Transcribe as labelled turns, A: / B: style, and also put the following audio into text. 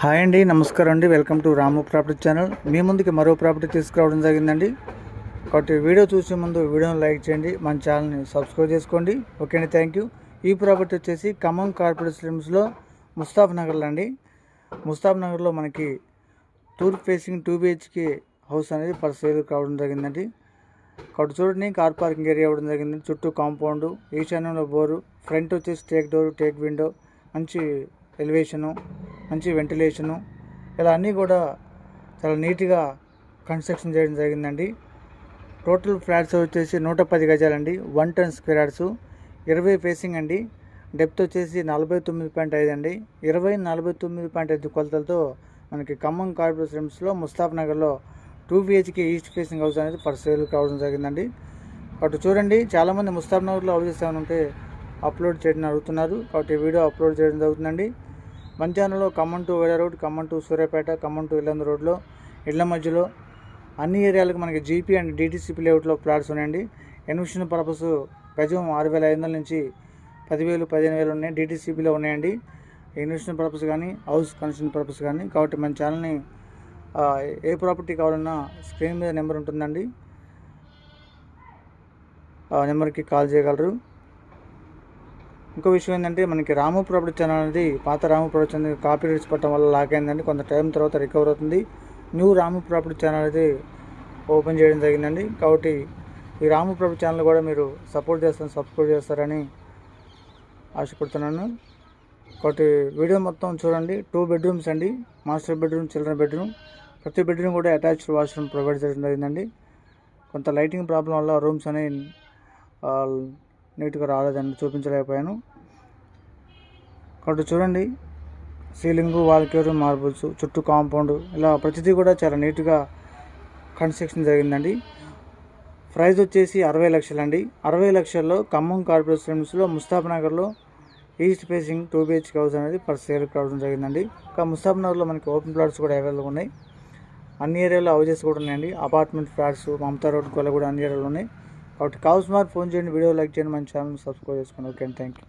A: Hi అండి, నమస్కారం అండి. Welcome to Ramu property channel. మీ ముందుకి మరో ప్రాపర్టీ తీసుకురావడం జరిగిందండి. కాబట్టి వీడియో చూసే ముందు వీడియోని లైక్ చేయండి, మన ఛానల్ని సబ్స్క్రైబ్ చేసుకోండి. ఓకే అండి, థ్యాంక్ యూ. ఈ ప్రాపర్టీ వచ్చేసి ఖమ్మం కార్పొరేట్ లిమిట్స్లో ముస్తాఫ్ నగర్లో అండి. ముస్తాఫ్ నగర్లో మనకి తూర్పు ఫేసింగ్ 2 BHK హౌస్ అనేది ఫర్ సేల్ కావడం జరిగిందండి. కాబట్టి చూడండి, కార్ పార్కింగ్ ఏరియా ఇవ్వడం జరిగింది. చుట్టూ కాంపౌండ్, ఈశాన్యంలో బోరు, ఫ్రంట్ వచ్చేసి టేక్ డోర్, టేక్ విండో, మంచి ఎలివేషను, మంచి వెంటిలేషను, ఇలా అన్నీ కూడా చాలా నీట్గా కన్స్ట్రక్షన్ చేయడం జరిగిందండి. టోటల్ ఫ్లాట్స్ వచ్చేసి 110 గజాలండి, 110 స్క్వేర్ యార్డ్స్, 20 ఫేసింగ్ అండి. డెప్త్ వచ్చేసి 49.5 అండి. 49.5 కొలతలతో మనకి ఖమ్మం కార్పొరేట్ లిమిట్స్లో ముస్తాఫ్ నగర్లో 2 BHK ఈస్ట్ ఫేసింగ్ హౌస్ అనేది ఫర్ సేల్ కావడం జరిగిందండి. కాబట్టి చూడండి, చాలామంది ముస్తాఫ్ నగర్లో హౌసెస్ ఏమైనా ఉంటే అప్లోడ్ చేయడం అడుగుతున్నారు. కాబట్టి వీడియో అప్లోడ్ చేయడం జరుగుతుందండి. మన ఛానల్లో ఖమ్మం టు వేడ road, Khammam to Suryapet, Khammam to Yellandu రోడ్లో ఇళ్ల మధ్యలో అన్ని ఏరియాలకు మనకి జీపీ అండ్ DTCP లేఅవుట్లో ఫ్లాట్స్ ఉన్నాయండి. ఇన్వెస్టింగ్ పర్పస్ గజం 6,500 నుంచి 10,000, 15,000 ఉన్నాయి. DTCPలో ఉన్నాయండి. ఇన్వెస్టింగ్ పర్పస్ కానీ, హౌస్ కన్స్ట్రక్షన్ పర్పస్ కానీ. కాబట్టి మన ఛానల్ని ఏ ప్రాపర్టీ కావాలన్నా స్క్రీన్ మీద నెంబర్ ఉంటుందండి, ఆ నెంబర్కి కాల్ చేయగలరు. ఇంకో విషయం ఏంటంటే, మనకి రాము ప్రాపర్టీ ఛానల్ అనేది పాత రాము ప్రాపర్టీ ఛానల్ కాపీ రైట్స్ పట్టడం వల్ల లాక్ అయిందండి. కొంత టైం తర్వాత రికవర్ అవుతుంది. న్యూ రాము ప్రాపర్టీ ఛానల్ అయితే ఓపెన్ చేయడం జరిగిందండి. కాబట్టి ఈ రాము ప్రాపర్టీ ఛానల్ కూడా మీరు సబ్స్క్రైబ్ చేస్తారని ఆశపడుతున్నాను. కాబట్టి వీడియో మొత్తం చూడండి. 2 బెడ్రూమ్స్ అండి, మాస్టర్ బెడ్రూమ్, చిల్డ్రన్ బెడ్రూమ్. ప్రతి బెడ్రూమ్ కూడా అటాచ్డ్ వాష్రూమ్ ప్రొవైడ్ చేయడం జరిగిందండి. కొంత లైటింగ్ ప్రాబ్లం వల్ల రూమ్స్ అనేవి నీట్గా రాలేదండి, చూపించలేకపోయాను. కాబట్టి చూడండి, సీలింగ్, వాల్ కేర్, మార్బుల్స్, చుట్టూ కాంపౌండ్, ఇలా ప్రతిదీ కూడా చాలా నీట్గా కన్స్ట్రక్షన్ జరిగిందండి. ప్రైస్ వచ్చేసి 60 లక్షలు అండి. 60 లక్షల్లో ఖమ్మం కార్పొరేట్ లిమిట్స్లో ముస్తాఫ్ నగర్లో ఈస్ట్ ఫేసింగ్ 2 BHK హౌస్ అనేది ఫర్ సేల్ కావడం జరిగిందండి. ఇంకా ముస్తాఫ్ నగర్లో మనకి ఓపెన్ ప్లాట్స్ కూడా అవైలబుల్ ఉన్నాయి. అన్ని ఏరియాలో హౌజెస్ కూడా ఉన్నాయండి. అపార్ట్మెంట్ ఫ్లాట్స్, మమతా రోడ్ కూడా అన్ని ఏరియాలో ఉన్నాయి. కాబట్టి కావాల్సిన వారు ఫోన్ చేయండి, వీడియో లైక్ చేయండి, మన ఛానల్ సబ్స్క్రైబ్ చేసుకోండి. ఓకే అండి, థ్యాంక్ యూ.